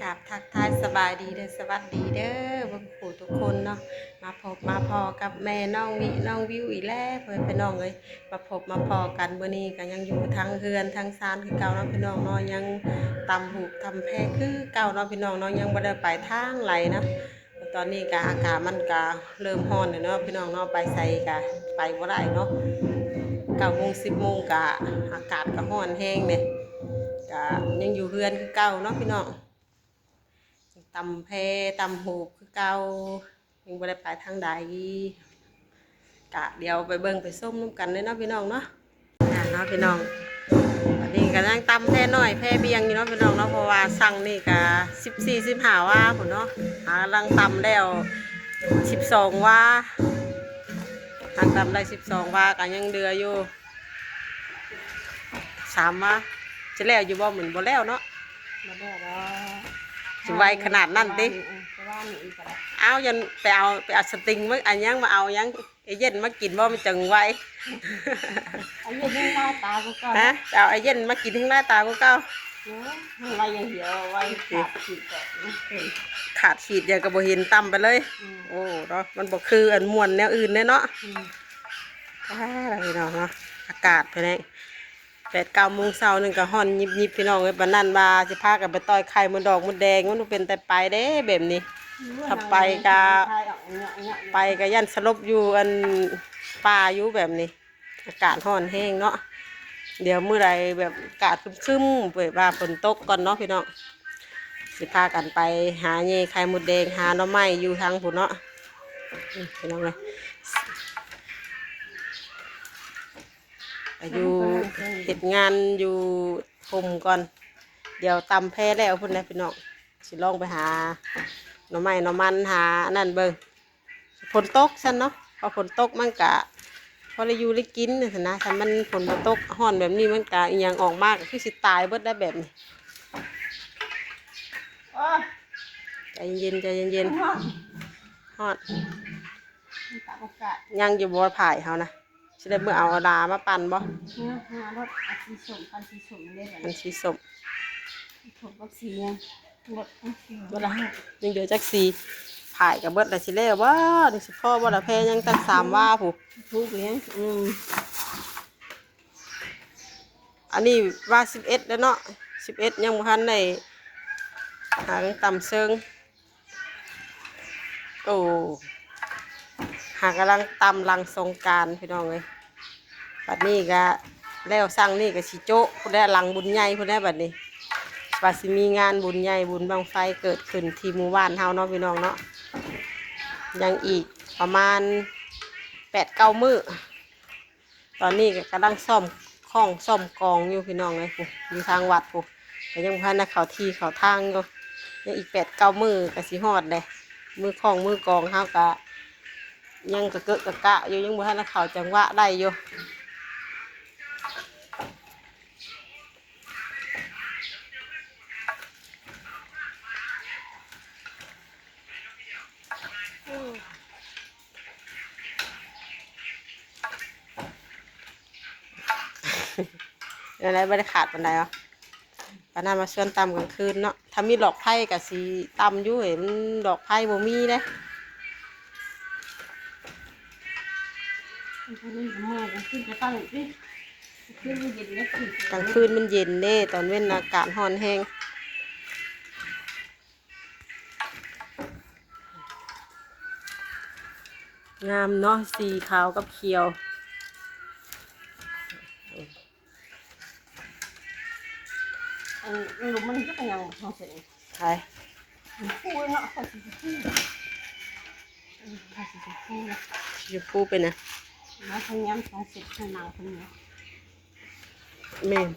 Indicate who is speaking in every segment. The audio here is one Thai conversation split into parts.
Speaker 1: กับทักทายสบายดีเด้อสวัสดีเด้อบุญผู้ทุกคนเนาะมาพบมาพอกับแม่น้องวิวอีกแล้วเพื่อนพี่น้องเลยมาพบมาพอกันเมื่อนี้ก็ยังอยู่ทางเฮือนทางซานคือเก่าเนาะพี่น้องเนาะยังตำหูทำแพคือเก่าเนาะพี่น้องเนาะยังบ่ได้ไปทางไหลนะตอนนี้ก็อากาศมันก็เริ่มร้อนเลยเนาะพี่น้องเนาะไปใส่ก็ไปบ่ได้เนาะ9 โมง 10 โมงก็อากาศก็ร้อนแห้งเนี่ยก็ยังอยู่เฮือนคือเก่าเนาะพี่น้อง ตำแพตำหูคือเก่ายังบ่ได้ไปทางใดกะเดี๋ยวไปเบิ่งไปส้มน้ำกันเลยเนาะพี่น้องเนาะเนาะพี่น้องวันนี้ก็นั่งตำแพน้อยแพเบียงอยู่เนาะพี่น้องเนาะเพราะว่าสั่งนี่ก็14 15ว่าพุ่นเนาะกำลังตำแล้ว12ว่าทางตำได้12ว่าก็ยังเดืออยู่3ว่าจะแล้วอยู่บ่เหมือนบ่แล้วเนาะ
Speaker 2: มาได้แล้ว
Speaker 1: สิไวขนาดนั้นติเอายันไปเอาสติงมั้งอันยังมาเอายังไอเย็นมากินบ่มันจังไว
Speaker 2: ไอ้เย็นยังหน้าตากูก็
Speaker 1: ฮะเอาไอเย็นมากินทั้งหน้าตากูเก้า
Speaker 2: ไว้ยังเหี่ยวไว้ขาดขีดแบบ
Speaker 1: ขาดขีดอย่างกระโบเห็นต่ำไปเลยโอ้เนาะมันบอกคืออันมวนแนวอื่นเนาะอะไรเนาะอากาศไปไหน8 9 โมงเช้านึงก็ฮ้อนยิบพี่น้องเลยปานนั้นว่าสิพากันไปต่อยไข่มดดอกมดแดงมันเป็นแต่ไปเด้แบบนี้ถ้าไปก็ยันสลบอยู่อันป่าอยู่แบบนี้อากาศร้อนแห้งเนาะเดี๋ยวมื้อใดแบบอากาศครึ้มๆแบบว่าฝนตกก่อนเนาะพี่น้องสิพากันไปหาเย่ไข่มดแดงหาหน่อไม้อยู่ทางพุ่นเนาะพี่น้องเลยอยู่เฮ็ดงานอยู่ผมก่อนเดี๋ยวตำแพ้แล้วพุ่นนะพี่น้องสิลองไปหาหน่อไม้หน่อมันหานั่นเบิ่งฝนตกซั่นเนาะพอฝนตกมันกะพอได้อยู่ได้กินนะถ้ามันฝนบ่ตกร้อนแบบนี้มันกะอีหยังออกมากคือสิตายเบิดได้แบบนี้ใจเย็นฮ้อนยังอยู่บ่ผ่ายเฮานะสิได้เมื่อเอาดามาปั่นบ่
Speaker 2: รถสีส้มคันสีส้มเลยแบบ
Speaker 1: มันสีส้ม
Speaker 2: ผมก็สีเนี่ยรถ
Speaker 1: บ่ละยังเดือจักสีผ่ายกับเบิดละสิแล้วบ่นี่สิพ่อบ่ละแพยังตั้ง3ว่าผู้
Speaker 2: ไปยัง
Speaker 1: อันนี้ว่า11แล้วเนาะ11ยังบ่ทันได้หาต่ำเซิงโอ้หากำลังตำลังสงกรานต์พี่น้องเอ้ยบัดนี้ก็แล้วสั่งนี่ก็สิโจ๊ะพุ่นได้หลังบุญใหญ่พุ่นได้บัดนี้ว่าสิมีงานบุญใหญ่บุญบังไฟเกิดขึ้นที่หมู่บ้านเฮาเนาะพี่น้องเนาะยังอีกประมาณ8 9 มื้อตอนนี้ก็กำลังซ่อมข้องซ่อมกองอยู่พี่น้องเลยปุ๊อยู่ทางวัดปุ๊แต่ยังพันนะเขาที่เขาทางก็ยังอีก8 9 มื้อก็สิฮอดเลยมือข้องมือกองเฮาก็ยังกะเกะกะกะอยู่ยังบ่ทันเขาจังหวะได้อยู่อะไรไม่ได้ขาดปันใดอ่ะปานนั้นมาชวนตำกลางคืนเนาะถ้ามีดอกไผ่กับสีตำอยู่เห็นดอกไผ่บ่มีเด้กลางคืนมันเย็นเด้ตอนเว้นอากาศร้อนแห้งงามเนาะสีขาวกับเขียว
Speaker 2: มันก็เป็นยังทองเสร็จ
Speaker 1: ใช่
Speaker 2: พูเนาะสีพู
Speaker 1: ยูฟูเป็นนะ
Speaker 2: มาทำย้ำทองเสร็จให้นางคนนี้
Speaker 1: เมน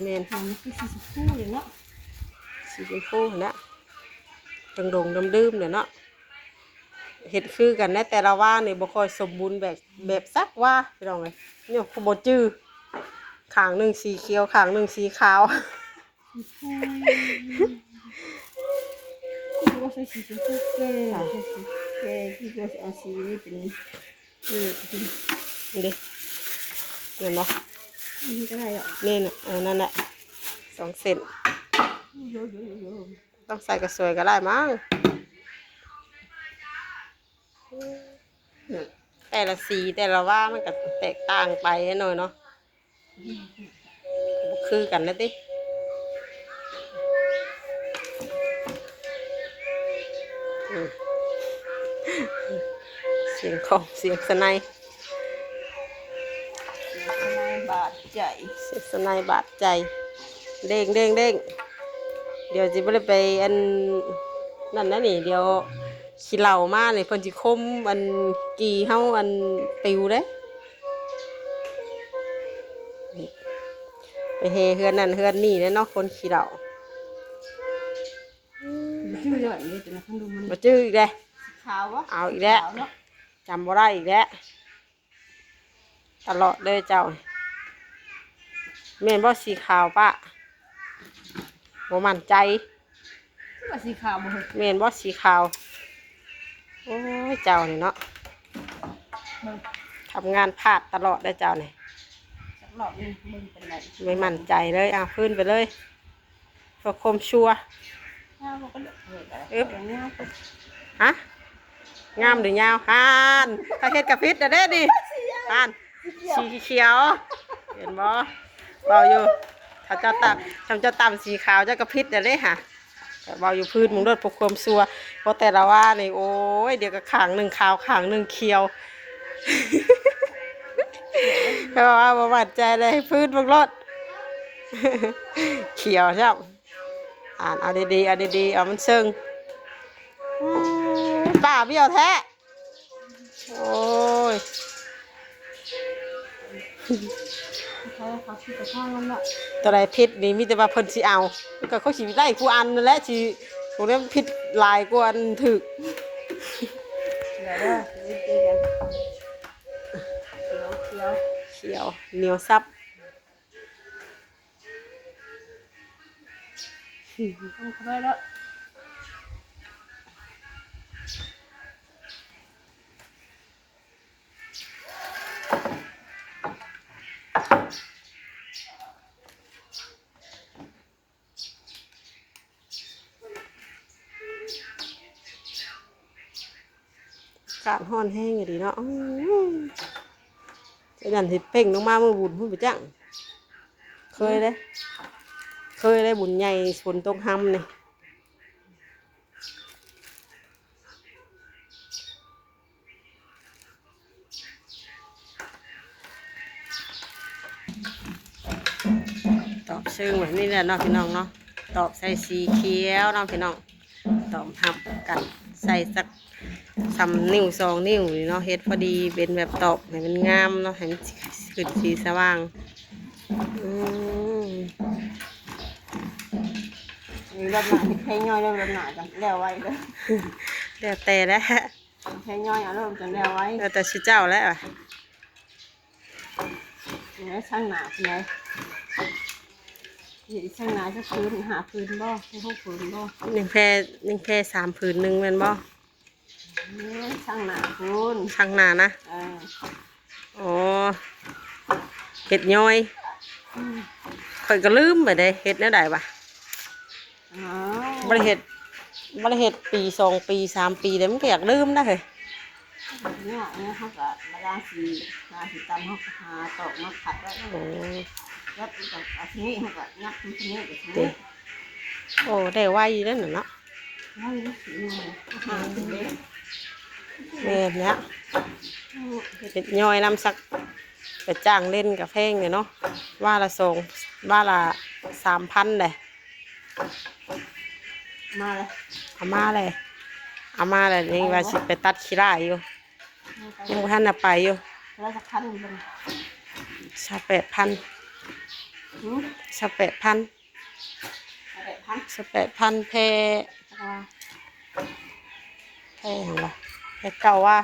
Speaker 1: เมน
Speaker 2: มันคือสีพูเลยเนาะ
Speaker 1: สีฟูนะดังดงดื่มเนี่ยเนาะเห็ดคือกันนะแต่ละว่าเนี่ยบ่ค่อยสมบูรณ์แบบซักว่าพี่น้องเลยเนี่ยขบจื้อขางหนึ่งสีเขียวขางหนึ่งสีขาว
Speaker 2: ที่ว่าใส่สีชมพูแก่ที่ว่าเอาสีนี้เป็น
Speaker 1: นี่ดิเห็นไหม
Speaker 2: นี่ก็ได้อ่ะ
Speaker 1: นี่น่ะนั่นแหละ2 เซน
Speaker 2: โยโยโย
Speaker 1: ต้องใส่กระสวยก็ได้มั้งแต่ละสีแต่ละว่ามันก็แตกต่างไปหน่อยเนาะบ่คือกันนะติอืมเสียงของเสียงสไนป์
Speaker 2: บาดใจ
Speaker 1: เสียงสไนป์บาดใจเด้งเด้งเด้งเดี๋ยวจิบ่ได้ไปอันนั่นนะนี่เดี๋ยวขี้เหล้ามานี่เพิ่นสิคมอันกี่เฮาอันปิวเด้ไปเฮเฮือนนั่นเฮือนนี่แหละเนาะคนขี้เหล้า
Speaker 2: ชื่อเรื่องนี้จะมาทำดูมัน
Speaker 1: บ่จื้ออีกแล้ว
Speaker 2: ขาววะ
Speaker 1: เอาอีกแล้ว
Speaker 2: ขาวเนาะ
Speaker 1: จำบ่ได้อีกแล้วตลอดเลยเจ้าแม่นบ่สีขาวปะบ่มั่นใจ
Speaker 2: ชื่อว่าสีขาวบ่เฮ้ย
Speaker 1: แม่นบ่สีขาวโอ้ยเจ้านี่เนาะ
Speaker 2: มึง
Speaker 1: ทำงานพลาดตลอดเลยเจ้านี่
Speaker 2: สักรอบนึงมึงเป็นไร
Speaker 1: ไม่มั่นใจเลยเอาขึ้นไปเลยเพื่อความชัวร์
Speaker 2: หน้ามันก็เหลือกเลยอะไร
Speaker 1: อึ๊บ
Speaker 2: อย่างเงี้ย
Speaker 1: ฮะงามหรือยาวฮานถ้าเฮ็ดกับพิษเด้ดิฮานสีเขียว เห็นบ่เบาอยู่ถ้าเจ้าตับทำเจ้าต่ำสีขาวเจ้ากระพิษเด้ค่ะแต่เบาอยู่พื้นมึงรถพวกความชัวร์เพราะแต่ละว่านี่โอ้ยเดี๋ยวก็ขางหนึ่งขาวขางหนึ่งเขียว แปลว่าบ่มั่นใจเลยพื้นมึงรถ เขียวใช่ไหมอ่านเอาดีๆเอาดีๆเอามันซึ้งป้าเบี้ยวแท้โอ้ย
Speaker 2: เขาชื่อกับข้าวนั่นแหละ
Speaker 1: ตัวใดพิษนี่มีแต่ว่าเพิ่นสิเอาก็เขาสิไล่กูอันนั่นแหละสิพวกนี้พิษหลายกว่าอันถึก
Speaker 2: เดี๋ยวเด้อจะตีกันเขียว
Speaker 1: เขียวเหนียวซับ
Speaker 2: ต้องเข้าไปแล้ว
Speaker 1: กาดฮ้อนแห้งอยู่ดีเนาะจะดันสิเพ่งลงมาเมื่อบุญพุ่นไปจังเคยเลยบุญใหญ่ฝนตกห้ำนี่ตอบซึ่งแบบนี้แหละเนาะพี่น้องเนาะตอบใส่สีเขียวเนาะพี่น้องตอบหับกันใส่สัก3 นิ้ว2 นิ้วนี่เนาะเฮ็ดพอดีเป็นแบบตอบให้มันงามเนาะให้มันขึ้นสีสว่างอืม
Speaker 2: มีแบบหนาแค่ย่อยเริ่มแบบหนาจังแล้วไว้เลย
Speaker 1: แล้วแต่แล้ว
Speaker 2: แค่ย่อยเริ่มจังแล้วไว้
Speaker 1: แล้วแต่ชื่อเจ้าแล้วอะ
Speaker 2: ยังไงช่างหนาเป็นไงนี่ช่างหนาจะพื้นหาพื้นบ่ให้ห้องพื้นบ่
Speaker 1: หนึ่งแพร3 ผืนหนึ่งแม่นบ่
Speaker 2: นี่ช่างหนาพื้น
Speaker 1: ช่างหนานะ
Speaker 2: อ่า
Speaker 1: อ๋อเห็ดย้อยข่อยก็ลืมไปได้เห็ดแนวใดวะ
Speaker 2: อ๋อ
Speaker 1: บ่ได้เฮ็ดปี2 ปี3 ปีแล้วมันก็อยากลืมนะเฮ้ย
Speaker 2: เนี่ยเขาก็มาล้างสีตำเขาก็หาตอกมาขัดไว้
Speaker 1: โอ้
Speaker 2: แล้วก็เอาทีนี้เขาก็ยัดทีนี้กับที
Speaker 1: เด้
Speaker 2: นี้
Speaker 1: โอ้ได้ไวอยู่แล้วน่ะเนาะ
Speaker 2: นั่นนี่สีนี่หาทีนี้
Speaker 1: แม่นแล้วเห็ดย้อยนำสักไปจ้างเล่นกับแพงเนี่ยเนาะว่าละ3,000เลย
Speaker 2: มาเลย
Speaker 1: เอามาเลยนี่ว่าสิไปตัดขี้ร่ายอยู่ยังบ่ทันน่ะไปอยู่
Speaker 2: แล้วจะคั้นมัน
Speaker 1: 18,000
Speaker 2: หืม
Speaker 1: 18,000
Speaker 2: อะไรพัน
Speaker 1: 18,000แพร
Speaker 2: อะไร
Speaker 1: แพรหยังวะแพรเก่าว่า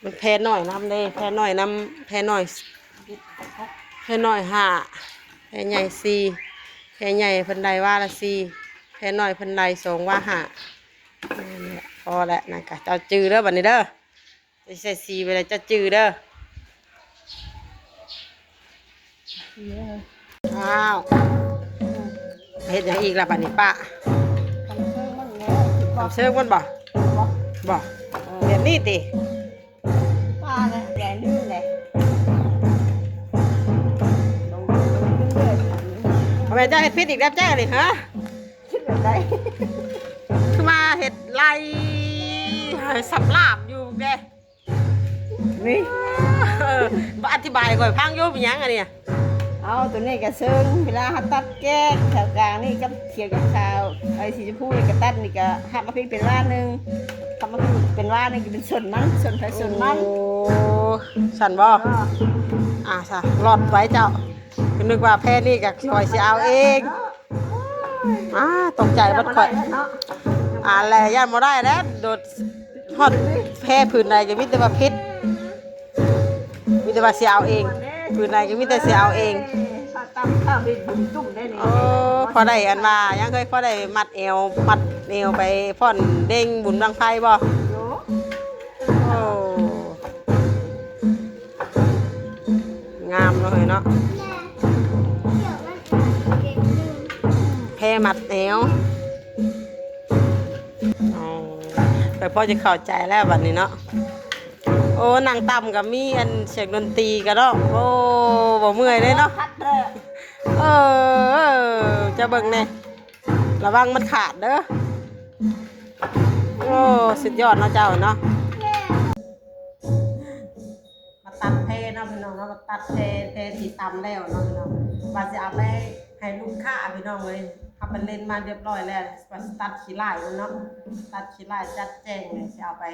Speaker 1: มันแพรน้อยนำเด้แพรน้อยนำแพรน้อย
Speaker 2: ดิบพก
Speaker 1: แพรน้อย5แพรใหญ่4แพรใหญ่เพิ่นได้ว่าละ4แพรน้อยเพิ่นได้2ว่า5นั่นแหละพอแล้วนั่นก็เจ้าจื้อเด้อบัดนี้เด้อจะใส่สีไปเลยเจ้าจื้อเด้อ
Speaker 2: เยอะ
Speaker 1: อ้าว เฮ็ดหยังอีกล่ะบัดนี้ป้า
Speaker 2: ทำเชิงมันแล้วสิบอก
Speaker 1: ทำเชิงมันบ่
Speaker 2: บอก
Speaker 1: บ่แบบนี้ติ
Speaker 2: ป้าเนี่ยใหญ่ลื่นเลยลงเรื่อยๆ
Speaker 1: ทำไมเจ้าเฮ็ดผิดอีกแล้วแจ้งนี่ฮะ
Speaker 2: คิดแบบไหน
Speaker 1: คือมาเฮ็ดไล่สับลาบอยู่แก
Speaker 2: นี่
Speaker 1: บ่อธิบายก่อนพังอยู่เป็นหยังอันเนี้ย
Speaker 2: เอาตัวนี้กระเซิงเวลาหัดตัดแก้แถวกลางนี่ก็เขียวกับขาวไอ้สีชมพูนี่ก็ตัดนี่ก็หักมาพริกเป็นว่านึงทำมาพริกเป็นว่านึงก็เป็นส่วนมันส่วนไผส่วนมัน
Speaker 1: โอ้สั่นบ่ซะรอดไว้เจ้าคือนึกว่าแพ้นี่ก็คอยสิเอาเองตกใจบัดข่อย
Speaker 2: เนาะ
Speaker 1: แลย่านบ่ได้แล้วโดดฮอดแพ้พื้นใดก็มีแต่ว่าพิษมีแต่ว่าสิเอาเองพื้นใดก็มีแต่สิเอาเอง
Speaker 2: ถ้าตำข้าวเป็นบุญจุ่มได้นี่
Speaker 1: โอ้พอได้อันว่ายังเคยพอได้มัดเอวไปพ่อนเด้งบุญบังไฟบ่
Speaker 2: โย
Speaker 1: โอ้งามเลยเนาะแพมัดเอวแต่พ่อจะเข้าใจแล้วบัดนี้เนาะโอ้นางต่ำกับมีอันเสียงดนตรีกันเนาะโอ้บ่เมื่อยเลยเนาะ
Speaker 2: พัดเลย
Speaker 1: จะเบิ่งแน่ระวังมันขาดเด้อโอ้สุดยอดเนาะเจ้าเนาะมาตัดเพเนาะพี่น้องเนาะมาตัดเพที่ตำแล้วเนาะพี่น้องว่าจะเอาไปให้ลูกค้าพี่น้องเลยทำเป็นเลนมาเรียบร้อยแล้วว่าสิตัดขี้ลายเนาะตัดขี้ลายจัดแจงเลยจะเอาไป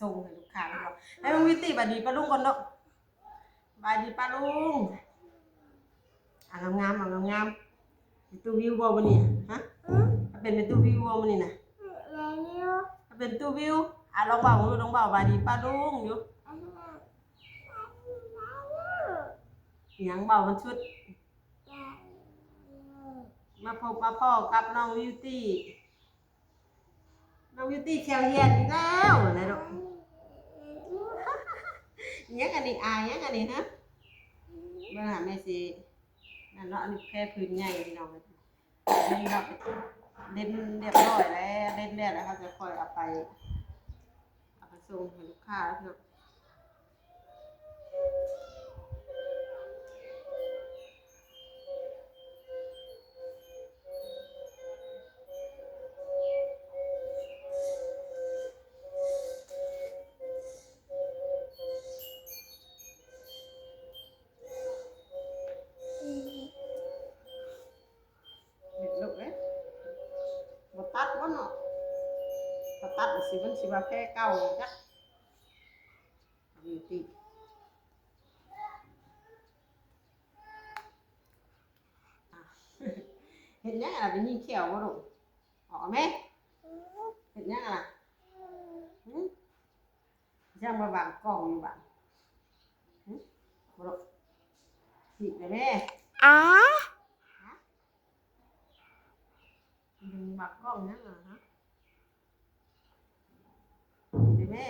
Speaker 1: ส่งให้ลูกค้าพี่น้องให้ลุงวิติบัดนี้ป้าลุงก่อนเนาะบัดนี้ป้าลุงงามงามเป็นตู้วิวบ่มันนี่ฮะเป็นตู้วิวบ่มันนี่นะเป็นตู้วิวลองเบาบาดีป้าลุงอยู่ยังเบามันชุดมาพบมาพ่อกับน้องวิวตี้แควเฮียนอีกแล้วนะลูกยังอันนี้ยังอันนี้ฮะเมื่อหาแม่สินั่นเนาะอันนี้แค่พื้นใหญ่พี่น้องเล่นแบบเล่นเรียบร้อยแล้วเล่นแล้วเขาจะคอยเอาไปส่งให้ลูกค้าแล้วเนาะลูกเอ้ยบ่ตัดบ่เนาะถ้าตัดสิมันสิว่าแค่เก่าจักนี่ติเห็นยังล่ะเป็นยิงเขียวบ่ลูกออกไหมเห็นยังล่ะยังมาบางกล้องอยู่บางบ่ลูกผิดเลยแม่ดึงบักกล้องนั่นเหรอฮะเดี๋ยวแม่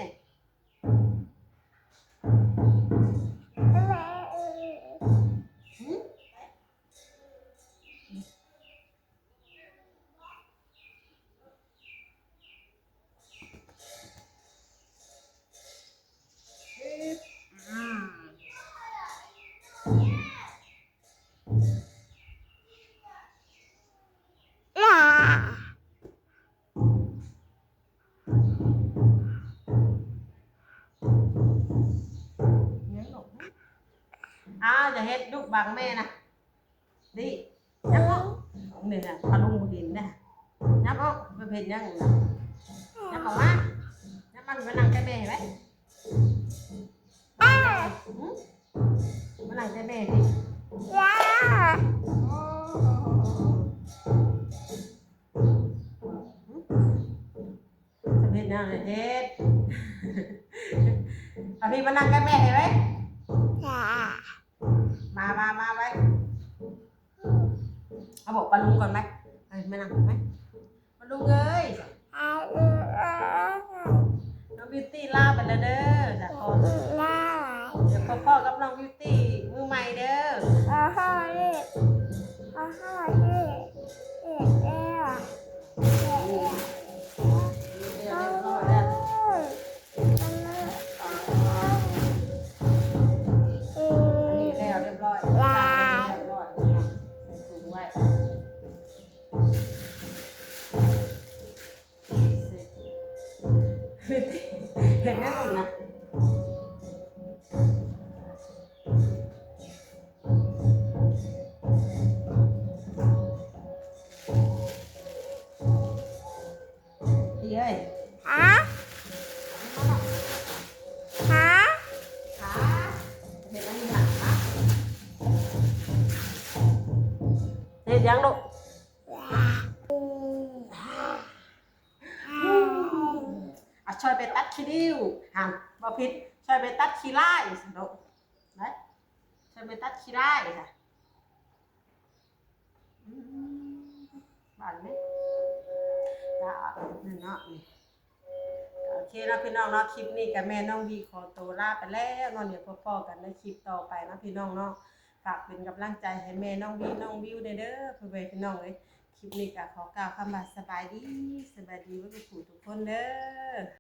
Speaker 1: จะเฮ็ดลูกบางแม่นะดิยับออกนี่นะพาลุงเห็นนะยับออกไปเห็นยังนะยับออกมายับมันมานั่งใกล้แม่เห็นไหมมานั่งใกล้แม่สิจะเห็นยังเลยเฮ็ดเอาพี่มานั่งใกล้แม่เห็นไหมมาไว้เอาบอกปลาลุงก่อนไหมไม่นั่งก่อนไหมปลาลุงเอ้ยน้องบิวตี้ลาไปแล้วเด้อจากพ่อเดี๋ยวพ่อกับน้องบิวตี้มือใหม่เด้อ เห็นไหมลูกนะพี่เอ้ยฮะฮะเห็นอันนี้ค่ะฮะเห็นยังลูกช่วยไปตัดขี้ริ้วห่างบ่ผิดช่วยไปตัดขี้ไล่สิลูกนะช่วยไปตัดขี้ไล่ค่ะบ้านนี้ก็นั่นเนาะนี่โอเคนะพี่น้องเนาะคลิปนี้กับแม่น้องวีขอตัวลาไปแล้วเนาะเดี๋ยวพอๆกันในคลิปต่อไปนะพี่น้องเนาะฝากเป็นกำลังใจให้แม่น้องวีน้องวิวเด้อเพื่อนพี่น้องเลยคลิปนี้ก็ขอกล่าวคำว่าสบายดีไว้ทุกคนเด้อ